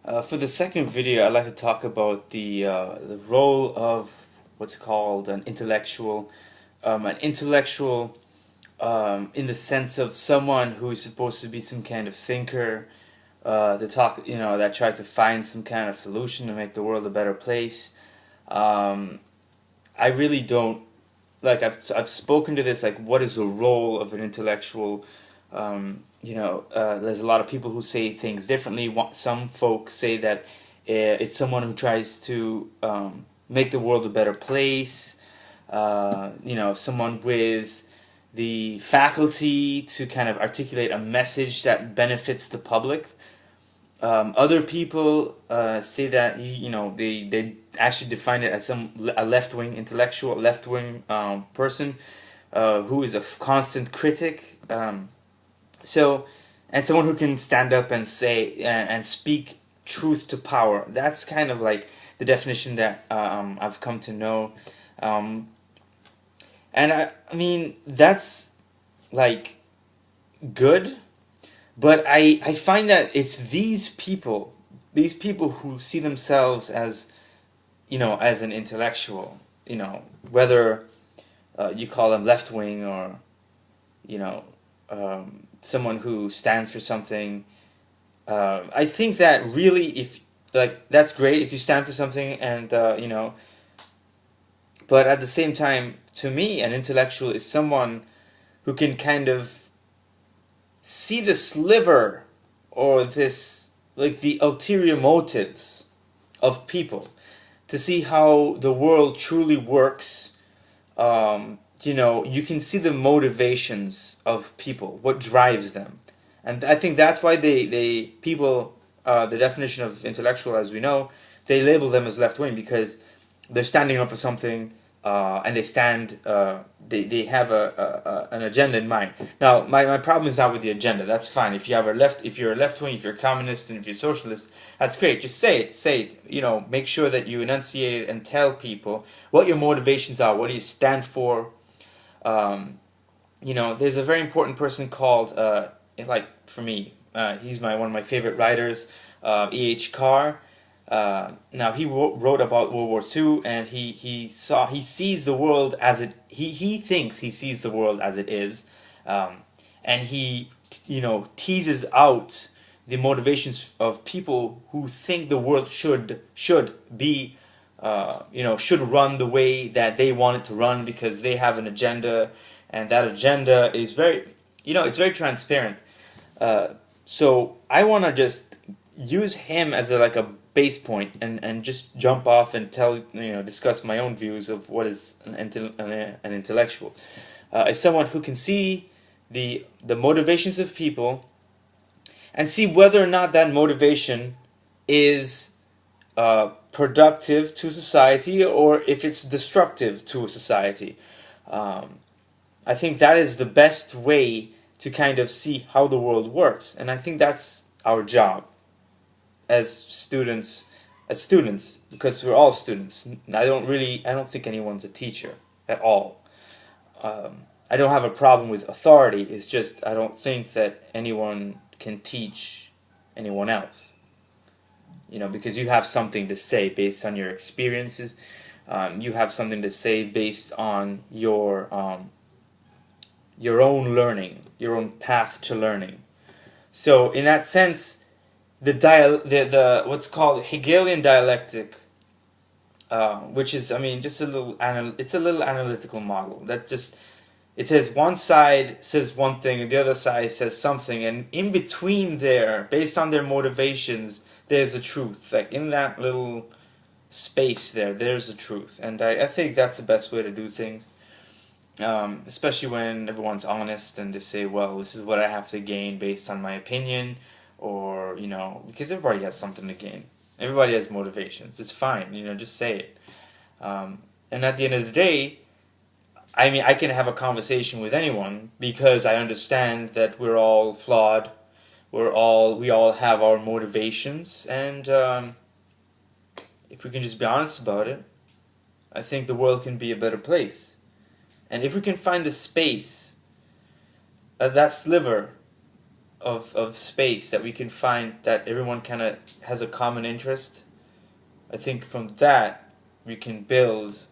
For the second video, I'd like to talk about the role of what's called an intellectual. In the sense of someone who is supposed to be some kind of thinker, that tries to find some kind of solution to make the world a better place. Um, I really don't like. I've spoken to this, like, what is the role of an intellectual? There's a lot of people who say things differently. Some folks say that it's someone who tries to make the world a better place. Someone with the faculty to kind of articulate a message that benefits the public. Other people say that they actually define it as a left wing intellectual, left wing person who is a constant critic. And someone who can stand up and say and speak truth to power. That's kind of like the definition that I've come to know. And I mean, that's like good, but I find that it's these people who see themselves as, as an intellectual, whether you call them left wing or, someone who stands for something. I think that really, if like, that's great if you stand for something, and but at the same time, to me, an intellectual is someone who can kind of see the sliver or this, like, the ulterior motives of people, to see how the world truly works. You can see the motivations of people, what drives them. And I think that's why the definition of intellectual, as we know, they label them as left wing, because they're standing up for something, and they have an agenda in mind. Now, my problem is not with the agenda. That's fine. If you're a left wing, if you're a communist, and if you're a socialist, that's great. Just say it. Make sure that you enunciate it and tell people what your motivations are. What do you stand for? There's a very important person called, for me, he's one of my favorite writers, E.H. Carr. Now, he wrote about World War II, and he sees the world as he thinks he sees the world as it is, and he teases out the motivations of people who think the world should be, should run the way that they want it to run, because they have an agenda, and that agenda is it's very transparent. So I want to just use him as a base point, and just jump off and discuss my own views of what is an intellectual. Is someone who can see the motivations of people, and see whether or not that motivation is productive to society, or if it's destructive to a society. I think that is the best way to kind of see how the world works, and I think that's our job as students, because we're all students. I don't think anyone's a teacher at all. I don't have a problem with authority. It's just I don't think that anyone can teach anyone else. Because you have something to say based on your experiences. You have something to say based on your own learning, your own path to learning. So in that sense, the what's called Hegelian dialectic, which is, just it's a little analytical model that just, it says one side says one thing and the other side says something, and in between there, based on their motivations, there's a truth. Like, in that little space there's a truth, and I think that's the best way to do things. Especially when everyone's honest and they say, well, this is what I have to gain based on my opinion, or, because everybody has something to gain. Everybody has motivations. It's fine, just say it. And at the end of the day, I can have a conversation with anyone, because I understand that we're all flawed. We all have our motivations, and if we can just be honest about it, I think the world can be a better place. And if we can find a space, that sliver of space that we can find that everyone kind of has a common interest, I think from that we can build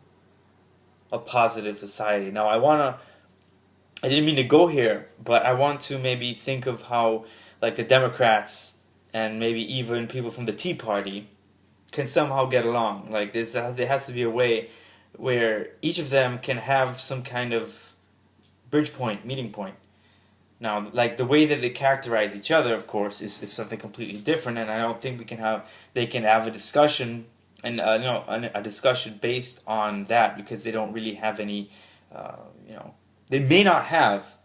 a positive society. Now I didn't mean to go here, but I want to maybe think of how like the Democrats and maybe even people from the Tea Party can somehow get along. Like there has to be a way where each of them can have some kind of bridge point, meeting point. Now, like the way that they characterize each other, of course, is something completely different, and I don't think they can have a discussion and a discussion based on that because they don't really have any, they may not have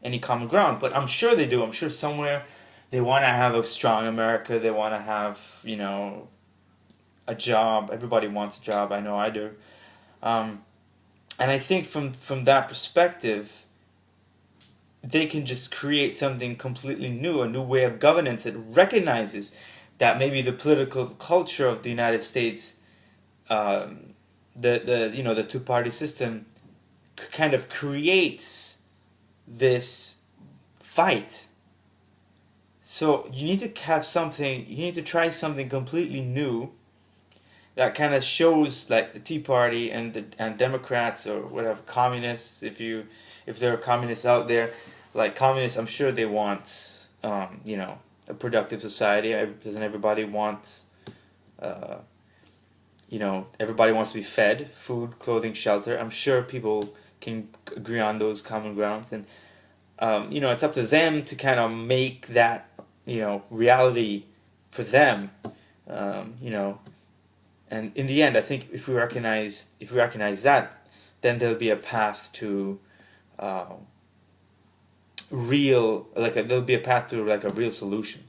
any common ground, but I'm sure they do. I'm sure somewhere they want to have a strong America. They want to have a job. Everybody wants a job. I know I do. And I think from that perspective, they can just create something completely new, a new way of governance that recognizes that maybe the political culture of the United States, the two-party system, kind of creates this fight. So you need to have something. You need to try something completely new that kind of shows like the Tea Party and Democrats or whatever communists. If there are communists out there, like communists, I'm sure they want a productive society. Doesn't everybody want everybody wants to be fed, food, clothing, shelter. I'm sure people can agree on those common grounds, and it's up to them to kind of make that reality for them. And in the end, I think if we recognize that, then there'll be a path to there'll be a path to like a real solution.